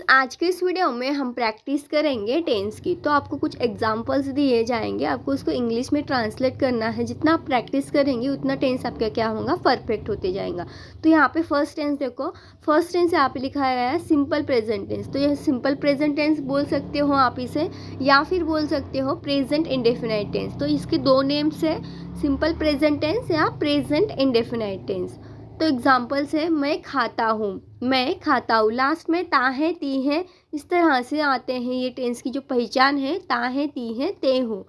आज के इस वीडियो में हम प्रैक्टिस करेंगे टेंस की। तो आपको कुछ एग्जांपल्स दिए जाएंगे, आपको उसको इंग्लिश में ट्रांसलेट करना है। जितना आप प्रैक्टिस करेंगे उतना टेंस आपका क्या होगा, परफेक्ट होते जाएगा। तो यहाँ पे फर्स्ट टेंस देखो, फर्स्ट टेंस यहाँ पे लिखा गया है सिंपल प्रेजेंट टेंस। तो यह सिंपल प्रेजेंट टेंस बोल सकते हो आप इसे, या फिर बोल सकते हो प्रेजेंट इंडेफिनाइट टेंस। तो इसके दो नेम्स है, सिंपल प्रेजेंट टेंस या प्रेजेंट इंडेफिनाइट टेंस। तो एग्जाम्पल्स है, मैं खाता हूँ, मैं खाता हूँ। लास्ट में ता है ती है, इस तरह से आते हैं। ये टेंस की जो पहचान है, ता है ती है ते हो।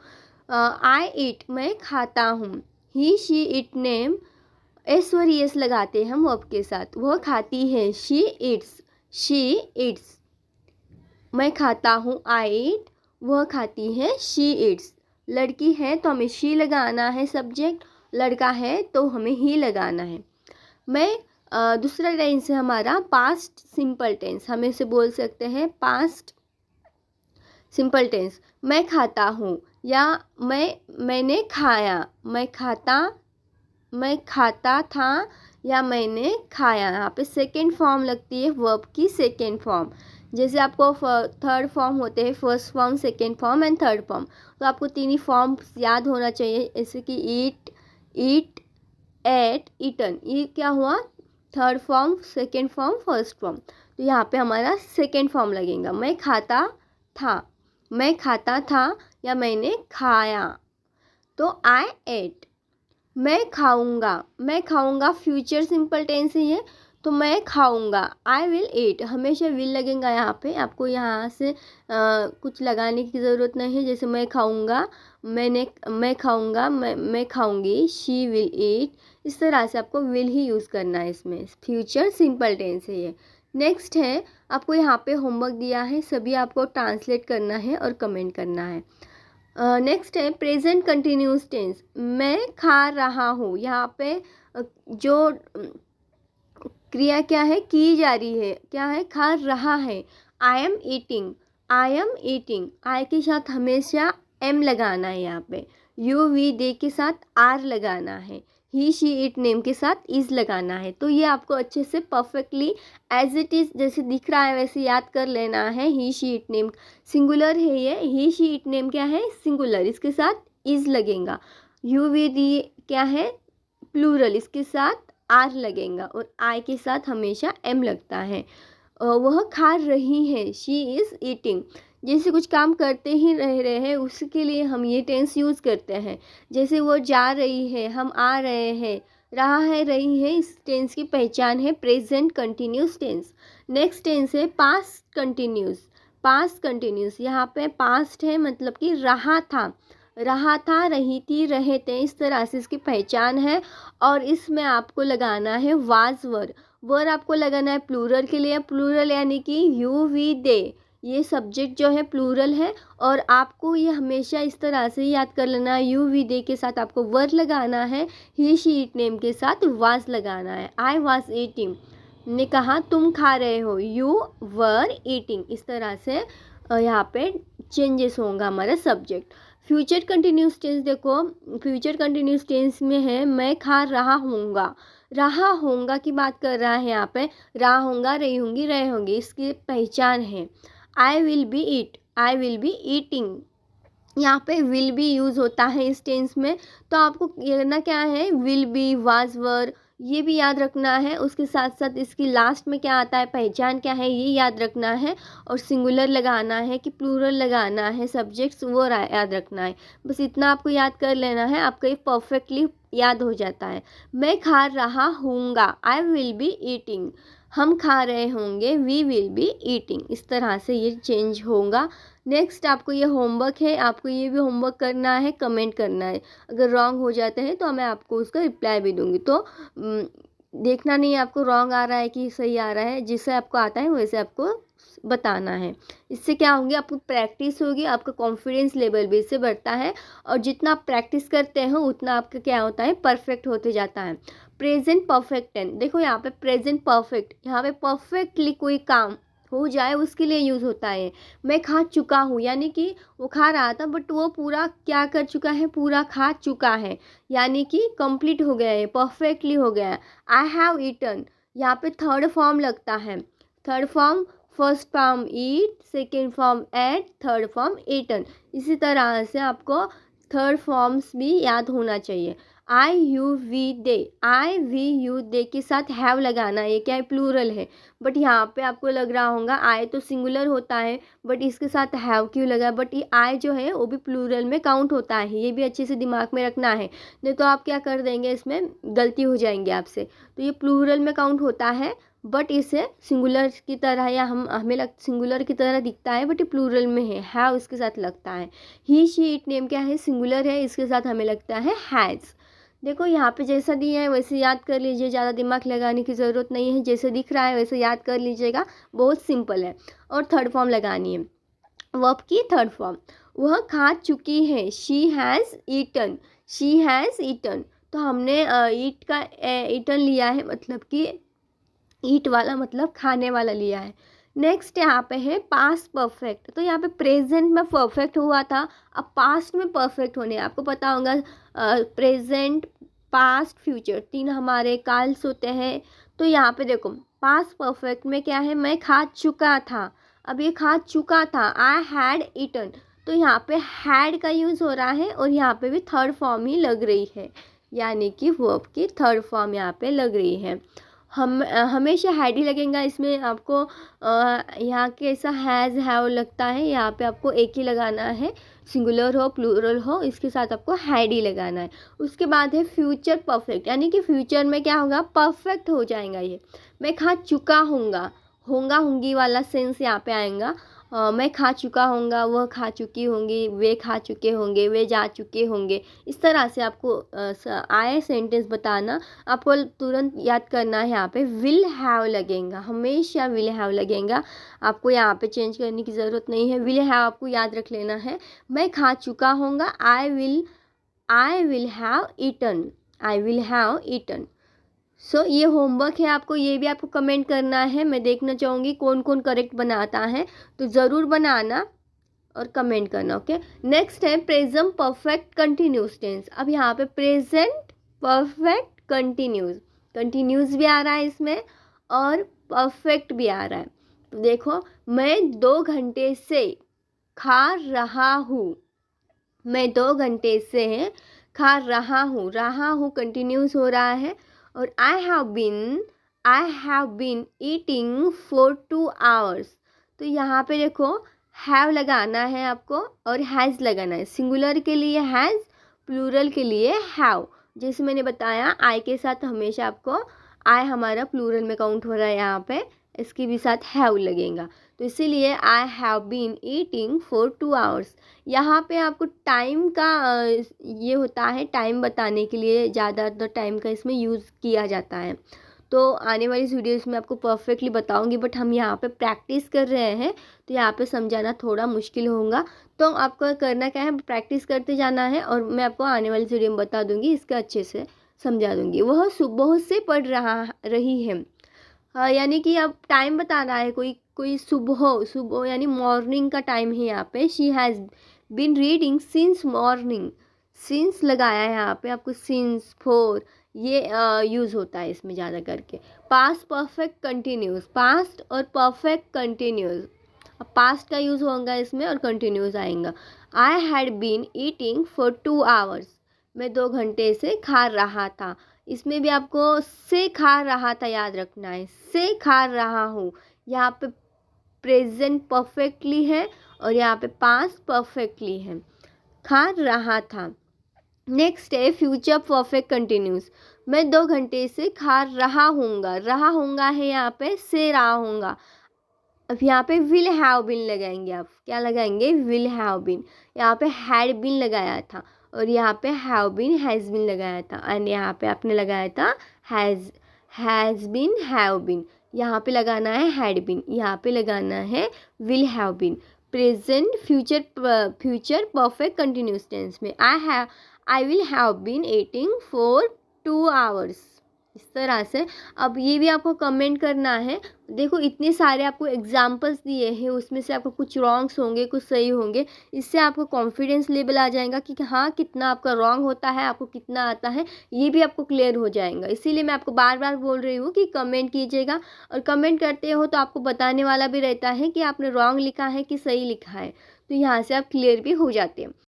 आई ईट, मैं खाता हूँ। ही शी इट नेम, एस और एस लगाते हैं हम वर्ब के साथ। वह खाती है, शी इट्स, शी इट्स। मैं खाता हूँ, आई ईट। वह खाती है, शी इट्स। लड़की है तो हमें शी लगाना है सब्जेक्ट, लड़का है तो हमें ही लगाना है। मैं दूसरा टेंस है हमारा पास्ट सिंपल टेंस। हम इसे बोल सकते हैं पास्ट सिंपल टेंस। मैं खाता हूँ या मैंने खाया, मैं खाता था या मैंने खाया। यहाँ पे सेकेंड फॉर्म लगती है वर्ब की, सेकेंड फॉर्म। जैसे आपको थर्ड फॉर्म होते हैं, first form, second form and third form. तो आपको तीन ही फॉर्म याद होना चाहिए, जैसे कि ईट, ईट, एट, ईटन। ये क्या हुआ, third form, second form, first form. तो यहाँ पे हमारा सेकेंड फॉर्म लगेगा। मैं खाता था या मैंने खाया। तो आई एट। मैं खाऊंगा फ्यूचर सिंपल टेंस है ये। तो मैं खाऊंगा, आई विल ईट। हमेशा विल लगेगा यहाँ पे, आपको यहाँ से कुछ लगाने की ज़रूरत नहीं है। जैसे मैं खाऊंगा, मैं खाऊंगा, मैं खाऊंगी, शी विल ईट। इस तरह से आपको विल ही यूज़ करना है इसमें। फ्यूचर सिंपल टेंस है ये। नेक्स्ट है, आपको यहाँ पे होमवर्क दिया है, सभी आपको ट्रांसलेट करना है और कमेंट करना है। नेक्स्ट है प्रेजेंट कंटिन्यूस टेंस। मैं खा रहा हूँ, यहाँ पे जो क्रिया क्या है, की जा रही है, क्या है, खा रहा है। आई एम ईटिंग, आई के साथ हमेशा एम लगाना है। यहाँ पे यू वी दे के साथ आर लगाना है। ही शी इट नेम के साथ इज लगाना है। तो ये आपको अच्छे से परफेक्टली एज इट इज़ जैसे दिख रहा है वैसे याद कर लेना है। ही शी इट नेम सिंगुलर है ये, ही शी इट नेम क्या है, सिंगुलर, इसके साथ इज लगेगा। यू वी दी क्या है, प्लूरल, इसके साथ आर लगेगा। और आई के साथ हमेशा एम लगता है। वह खा रही है, शी इज़ ईटिंग। जैसे कुछ काम करते ही रह रहे हैं, उसके लिए हम ये टेंस यूज़ करते हैं। जैसे वो जा रही है, हम आ रहे हैं, रहा है, रही है। इस टेंस की पहचान है present continuous tense. Next tense है पास्ट कंटिन्यूस। यहाँ पे पास्ट है, मतलब कि रहा था, रही थी, रहे थे। इस तरह से इसकी पहचान है। और इसमें आपको लगाना है वाज वर आपको लगाना है प्लूरल के लिए। प्लूरल यानी कि यू वी दे, ये सब्जेक्ट जो है प्लूरल है। और आपको ये हमेशा इस तरह से याद कर लेना है, यू वी दे के साथ आपको वर लगाना है, ही शी इट नेम के साथ वाज लगाना है। आई वाज ईटिंग, ने कहा तुम खा रहे हो, यू वर ईटिंग। इस तरह से यहाँ पे चेंजेस होगा हमारा सब्जेक्ट। फ्यूचर कंटिन्यूस टेंस देखो, फ्यूचर कंटिन्यूस टेंस में है मैं खा रहा होऊंगा की बात कर रहा है। यहाँ पे रहा होऊंगा, रही होंगी, रहे होंगे, इसकी पहचान है। I will be eating. यहाँ पे विल बी यूज़ होता है इस टेंस में। तो आपको करना क्या है, विल बी, वाज वर, ये भी याद रखना है। उसके साथ साथ इसकी लास्ट में क्या आता है, पहचान क्या है, ये याद रखना है। और सिंगुलर लगाना है कि प्लूरल लगाना है, सब्जेक्ट्स वो याद रखना है। बस इतना आपको याद कर लेना है, आपका ये परफेक्टली याद हो जाता है। मैं खा रहा हूँगा, आई विल बी ईटिंग। हम खा रहे होंगे, वी विल बी ईटिंग। इस तरह से ये चेंज होगा। नेक्स्ट आपको ये होमवर्क है, आपको ये भी होमवर्क करना है, कमेंट करना है। अगर रॉन्ग हो जाते हैं तो मैं आपको उसका रिप्लाई भी दूंगी। तो देखना नहीं आपको रॉन्ग आ रहा है कि सही आ रहा है, जिससे आपको आता है वैसे आपको बताना है। इससे क्या होगी, आपको प्रैक्टिस होगी, आपका कॉन्फिडेंस लेवल भी इससे बढ़ता है। और जितना आप प्रैक्टिस करते हैं उतना आपका क्या होता है, परफेक्ट होते जाता है। प्रेजेंट परफेक्ट टेंस देखो, यहाँ पे प्रेजेंट परफेक्ट, यहाँ पे परफेक्टली कोई काम हो जाए उसके लिए यूज़ होता है। मैं खा चुका हूँ, यानी कि वो खा रहा था बट वो पूरा क्या कर चुका है, पूरा खा चुका है, यानी कि कंप्लीट हो गया है, परफेक्टली हो गया है। आई हैव ईटन, यहाँ पे थर्ड फॉर्म लगता है। Third form first form eat, second form ate, third form eaten. इसी तरह से आपको थर्ड फॉर्म्स भी याद होना चाहिए। I you we they, I we you they के साथ हैव लगाना है, ये क्या है प्लूरल है। बट यहाँ पे आपको लग रहा होगा आई तो सिंगुलर होता है बट इसके साथ हैव क्यों लगा, बट ये आई जो है वो भी प्लूरल में काउंट होता है, ये भी अच्छे से दिमाग में रखना है, नहीं तो आप क्या कर देंगे इसमें गलती हो जाएंगे आपसे। तो ये प्लूरल में काउंट होता है बट इसे सिंगुलर की तरह या हमें सिंगुलर की तरह दिखता है बट ये प्लूरल में है, हैव इसके साथ लगता है। ही शी इट नेम क्या है सिंगुलर है, इसके साथ हमें लगता है हैज़। देखो यहाँ पे जैसा दिया है वैसे याद कर लीजिए, ज़्यादा दिमाग लगाने की ज़रूरत नहीं है, जैसे दिख रहा है वैसे याद कर लीजिएगा, बहुत सिंपल है। और थर्ड फॉर्म लगानी है, वर्ब की थर्ड फॉर्म, वह खा चुकी है, she has eaten, she has eaten. तो हमने ईट का ईटन लिया है, मतलब कि ईट वाला मतलब खाने वाला लिया है। नेक्स्ट यहाँ पे है पास्ट परफेक्ट, तो यहाँ पे प्रेजेंट में परफेक्ट हुआ था, अब पास्ट में परफेक्ट होने, आपको पता होगा प्रेजेंट, पास्ट, फ्यूचर, तीन हमारे काल्स होते हैं। तो यहाँ पे देखो पास्ट परफेक्ट में क्या है, मैं खा चुका था, अब ये खा चुका था, आई हैड ईटन, तो यहाँ पे हैड का यूज़ हो रहा है और यहाँ पे भी थर्ड फॉर्म ही लग रही है, यानी कि वर्ब की थर्ड फॉर्म यहाँ पे लग रही है। हम हमेशा हैड ही लगेगा इसमें, आपको यहाँ के ऐसा हैज़ हैव लगता है, यहाँ पे आपको एक ही लगाना है, सिंगुलर हो प्लूरल हो इसके साथ आपको हैड ही लगाना है। उसके बाद है फ्यूचर परफेक्ट, यानी कि फ्यूचर में क्या होगा परफेक्ट हो जाएगा ये, मैं खा चुका हूँगा, होंगा होंगी वाला सेंस यहाँ पे आएगा। मैं खा चुका हूँगा, वह खा चुकी होंगी, वे खा चुके होंगे, वे जा चुके होंगे, इस तरह से आपको आए सेंटेंस बताना, आपको तुरंत याद करना है। यहाँ पे विल हैव लगेगा, हमेशा विल हैव लगेगा, आपको यहाँ पे चेंज करने की ज़रूरत नहीं है, विल हैव आपको याद रख लेना है। मैं खा चुका हूँगा, I will have eaten, I will have eaten. So ये होमवर्क है आपको, ये भी आपको कमेंट करना है, मैं देखना चाहूँगी कौन कौन करेक्ट बनाता है, तो ज़रूर बनाना और कमेंट करना। ओके, नेक्स्ट है प्रेजेंट परफेक्ट कंटिन्यूस टेंस। अब यहाँ पे प्रेजेंट परफेक्ट कंटिन्यूस भी आ रहा है इसमें और परफेक्ट भी आ रहा है। तो देखो मैं 2 घंटे से खा रहा हूँ, मैं 2 घंटे से खा रहा हूँ कंटिन्यूस हो रहा है। और I have been eating for 2 hours, तो यहाँ पे देखो हैव लगाना है आपको और हैज़ लगाना है, सिंगुलर के लिए हैज़, प्लूरल के लिए हैव। जैसे मैंने बताया आई के साथ हमेशा आपको, आई हमारा प्लूरल में काउंट हो रहा है यहाँ पे, इसके भी साथ हैव लगेगा, तो इसीलिए I have been eating for 2 hours। यहाँ पे आपको टाइम का ये होता है, टाइम बताने के लिए ज़्यादातर टाइम का इसमें यूज़ किया जाता है। तो आने वाली वीडियोस में आपको परफेक्टली बताऊंगी, बट हम यहाँ पे प्रैक्टिस कर रहे हैं तो यहाँ पे समझाना थोड़ा मुश्किल होगा। तो आपको करना क्या है, प्रैक्टिस करते जाना है और मैं आपको आने वाली वीडियो में बता दूँगी, इसका अच्छे से समझा दूँगी। वह सुबह से पढ़ रही है, यानी कि अब टाइम बता रहा है, कोई सुबह यानी मॉर्निंग का टाइम है यहाँ पे। She has been reading since morning, since लगाया है यहाँ पे आपको, सिंस फॉर ये यूज़ होता है इसमें ज़्यादा करके। पास्ट परफेक्ट कंटिन्यूस, पास्ट और परफेक्ट कंटिन्यूस, अब पास्ट का यूज़ होगा इसमें और कंटिन्यूस आएगा। I had been eating for 2 hours, मैं 2 घंटे से खा रहा था, इसमें भी आपको से खा रहा था याद रखना है, से खा रहा हूँ, यहाँ पे प्रेजेंट परफेक्टली है और यहाँ पे पास्ट परफेक्टली है, खा रहा था। नेक्स्ट है फ्यूचर परफेक्ट कंटिन्यूस, मैं 2 घंटे से खा रहा हूँगा है यहाँ पे, से रहा हूँगा। अब यहाँ पे विल हैव बीन लगाएंगे, आप क्या लगाएंगे, विल हैव बीन, यहाँ पे हैड बीन लगाया था और यहाँ पे हैव बीन हैज़ बीन लगाया था, एंड यहाँ पे आपने लगाया था हैज़ बीन हैव बीन, यहाँ पे लगाना है हैड बीन, यहाँ पे लगाना है will have been. Present future perfect continuous tense में I will have been eating for 2 hours, इस तरह से। अब ये भी आपको कमेंट करना है, देखो इतने सारे आपको एग्जाम्पल्स दिए हैं, उसमें से आपको कुछ रॉन्ग्स होंगे, कुछ सही होंगे। इससे आपको कॉन्फिडेंस लेवल आ जाएगा कि हाँ कितना आपका रॉन्ग होता है, आपको कितना आता है, ये भी आपको क्लियर हो जाएगा। इसीलिए मैं आपको बार बार बोल रही हूँ कि कमेंट कीजिएगा, और कमेंट करते हो तो आपको बताने वाला भी रहता है कि आपने रॉन्ग लिखा है कि सही लिखा है, तो यहाँ से आप क्लियर भी हो जाते हैं।